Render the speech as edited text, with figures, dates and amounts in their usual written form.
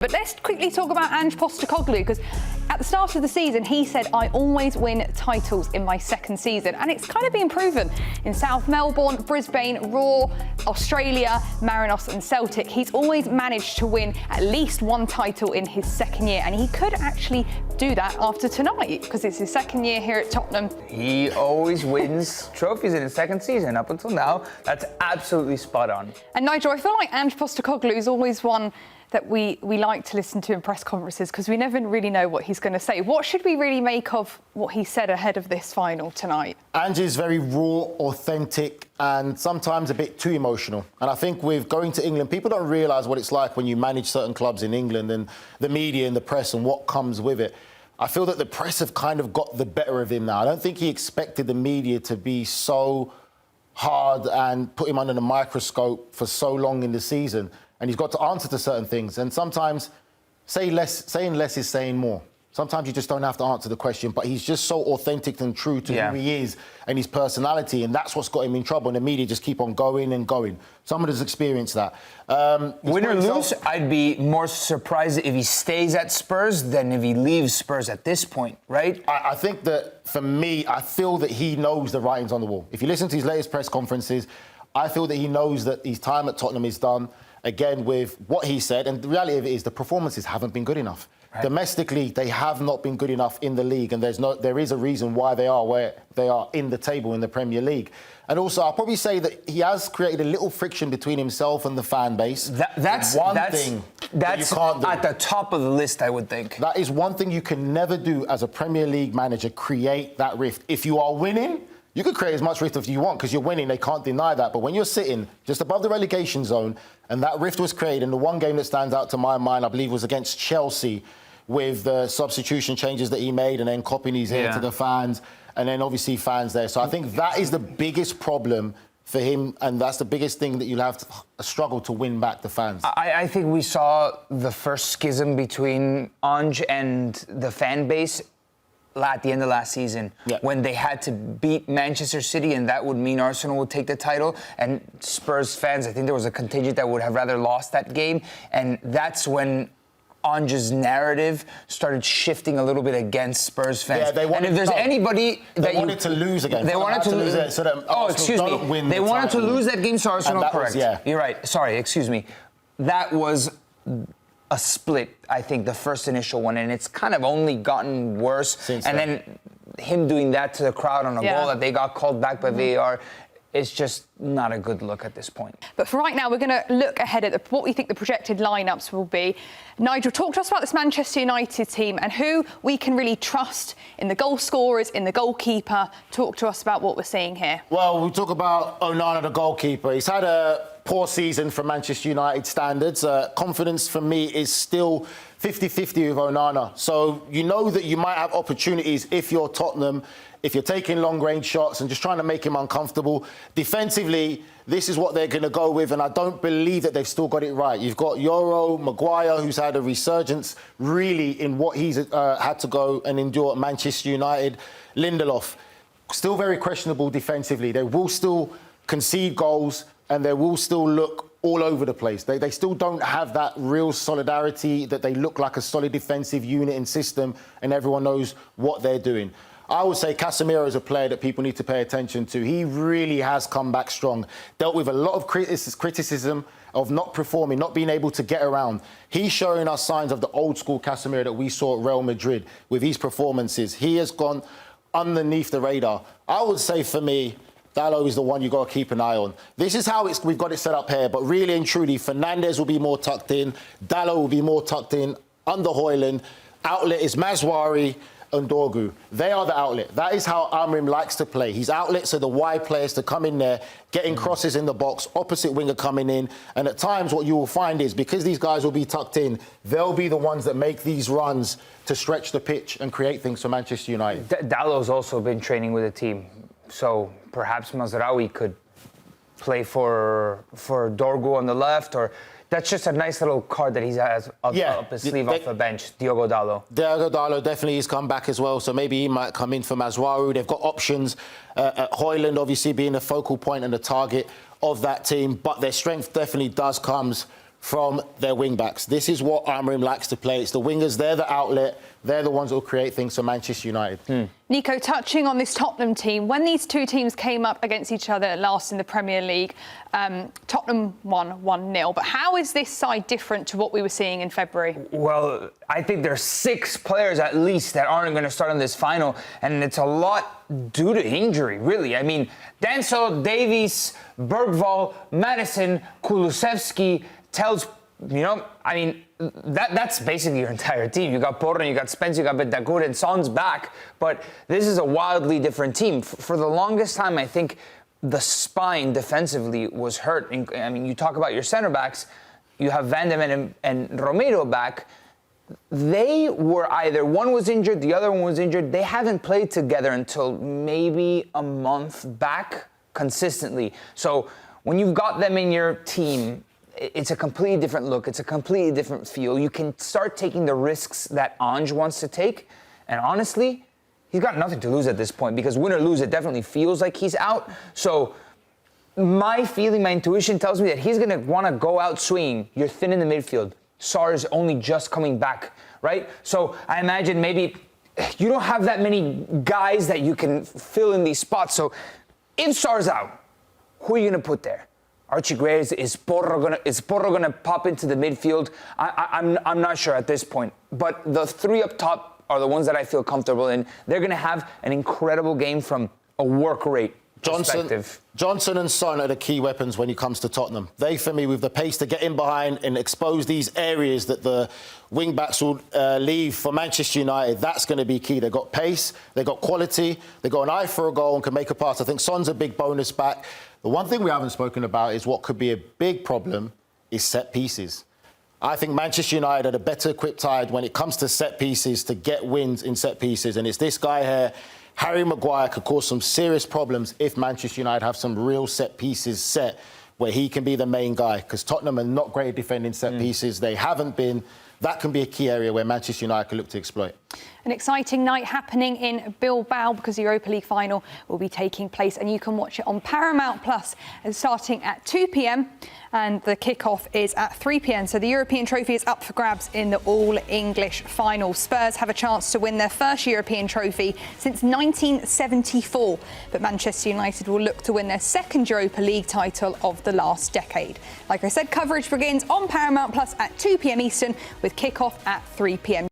But let's quickly talk about Ange Postecoglou, because at the start of the season, he said, I always win titles in my second season. And it's kind of been proven in South Melbourne, Brisbane, Raw, Australia, Marinos and Celtic. He's always managed to win at least one title in his second year. And he could actually do that after tonight, because it's his second year here at Tottenham. He always wins trophies in his second season up until now. That's absolutely spot on. And Nigel, I feel like Ange Postecoglou is always one that we like to listen to in press conferences, because we never really know what he's going to say. What should we really make of what he said ahead of this final tonight? Ange is very raw, authentic, and sometimes a bit too emotional. And I think with going to England, people don't realise what it's like when you manage certain clubs in England and the media and the press and what comes with it. I feel that the press have kind of got the better of him now. I don't think he expected the media to be so hard and put him under the microscope for so long in the season. And he's got to answer to certain things. And sometimes saying less is saying more. Sometimes you just don't have to answer the question, but he's just so authentic and true to who he is and his personality, and that's what's got him in trouble. And the media just keep on going and going. Someone has experienced that. Win or lose, I'd be more surprised if he stays at Spurs than if he leaves Spurs at this point, right? I think that, for me, I feel that he knows the writings on the wall. If you listen to his latest press conferences, I feel that he knows that his time at Tottenham is done. Again, with what he said, and the reality of it is the performances haven't been good enough. Right. Domestically, they have not been good enough in the league, and there is a reason why they are where they are in the table in the Premier League. And also, I'll probably say that he has created a little friction between himself and the fan base. That's one thing that you can't do. At the top of the list, I would think. That is one thing you can never do as a Premier League manager, create that rift. If you are winning, you could create as much rift as you want because you're winning, they can't deny that. But when you're sitting just above the relegation zone and that rift was created, and the one game that stands out to my mind, I believe, was against Chelsea with the substitution changes that he made and then copying his ear to the fans and then obviously fans there. So I think that is the biggest problem for him, and that's the biggest thing that you'll have to struggle to win back the fans. I think we saw the first schism between Ange and the fan base at the end of last season, when they had to beat Manchester City, and that would mean Arsenal would take the title. And Spurs fans, I think there was a contingent that would have rather lost that game. And that's when Ange's narrative started shifting a little bit against Spurs fans. Yeah, they wanted, and if there's anybody they wanted to lose again. They wanted to lose it so that Arsenal don't win They wanted to lose that game, so Arsenal, correct. You're right. Sorry, excuse me. That was a split, I think, the first initial one, and it's kind of only gotten worse. Then him doing that to the crowd on a goal that they got called back by VAR, it's just not a good look at this point. But for right now, we're going to look ahead at what we think the projected lineups will be. Nigel, talk to us about this Manchester United team and who we can really trust in the goal scorers, in the goalkeeper. Talk to us about what we're seeing here. Well, we talk about Onana, the goalkeeper. He's had a poor season for Manchester United standards. Confidence for me is still 50-50 with Onana. So you know that you might have opportunities if you're Tottenham, if you're taking long-range shots and just trying to make him uncomfortable. Defensively, this is what they're going to go with, and I don't believe that they've still got it right. You've got Yoro, Maguire, who's had a resurgence really in what he's had to go and endure at Manchester United. Lindelof, still very questionable defensively. They will still concede goals, and they will still look all over the place. They still don't have that real solidarity, that they look like a solid defensive unit and system, and everyone knows what they're doing. I would say Casemiro is a player that people need to pay attention to. He really has come back strong. Dealt with a lot of criticism of not performing, not being able to get around. He's showing us signs of the old-school Casemiro that we saw at Real Madrid with his performances. He has gone underneath the radar. I would say, for me, Dalot is the one you've got to keep an eye on. This is how we've got it set up here, but really and truly, Fernandes will be more tucked in, Dalot will be more tucked in, under Højlund. Outlet is Mazraoui and Dorgu. They are the outlet. That is how Amorim likes to play. His outlets are the wide players to come in there, getting crosses in the box, opposite winger coming in. And at times what you will find is, because these guys will be tucked in, they'll be the ones that make these runs to stretch the pitch and create things for Manchester United. Dalot's also been training with the team. So perhaps Mazraoui could play for Dorgu on the left, or that's just a nice little card that he has up his sleeve off the bench, Diogo Dalot. Diogo Dalot definitely has come back as well, so maybe he might come in for Mazraoui. They've got options. Højlund obviously being the focal point and the target of that team, but their strength definitely does come from their wing-backs. This is what Amorim likes to play. It's the wingers, they're the outlet, they're the ones that will create things for Manchester United. Nico, touching on this Tottenham team, when these two teams came up against each other last in the Premier League, Tottenham won 1-0. But how is this side different to what we were seeing in February? Well, I think there's 6 players at least that aren't going to start in this final, and it's a lot due to injury, really. I mean, Denzel, Davies, Bergvall, Madison, Kulusevski, Tells, that's basically your entire team. You got Porro, you got Spence, you got Bentancur, and Son's back. But this is a wildly different team. For the longest time, I think the spine defensively was hurt. You talk about your center backs. You have Van de Ven and Romero back. They were either one was injured, the other one was injured. They haven't played together until maybe a month back consistently. So when you've got them in your team, it's a completely different look. It's a completely different feel. You can start taking the risks that Ange wants to take. And honestly, he's got nothing to lose at this point because win or lose, it definitely feels like he's out. So my feeling, my intuition tells me that he's going to want to go out swinging. You're thin in the midfield. Sarr is only just coming back, right? So I imagine maybe you don't have that many guys that you can fill in these spots. So if Sarr's out, who are you going to put there? Archie Gray, is Porro gonna pop into the midfield? I'm not sure at this point. But the 3 up top are the ones that I feel comfortable in. They're gonna have an incredible game from a work rate perspective. Johnson and Son are the key weapons when it comes to Tottenham. They, for me, with the pace to get in behind and expose these areas that the wing-backs will leave for Manchester United, that's going to be key. They've got pace, they've got quality, they've got an eye for a goal and can make a pass. I think Son's a big bonus back. The one thing we haven't spoken about is what could be a big problem is set pieces. I think Manchester United are the better equipped side when it comes to set pieces to get wins in set pieces. And it's this guy here, Harry Maguire, could cause some serious problems if Manchester United have some real set pieces set where he can be the main guy. Because Tottenham are not great at defending set pieces. They haven't been. That can be a key area where Manchester United can look to exploit. An exciting night happening in Bilbao because the Europa League Final will be taking place and you can watch it on Paramount Plus starting at 2 p.m. and the kickoff is at 3 p.m. So the European trophy is up for grabs in the All-English Final. Spurs have a chance to win their first European trophy since 1974, but Manchester United will look to win their second Europa League title of the last decade. Like I said, coverage begins on Paramount Plus at 2 p.m. Eastern with kickoff at 3 p.m.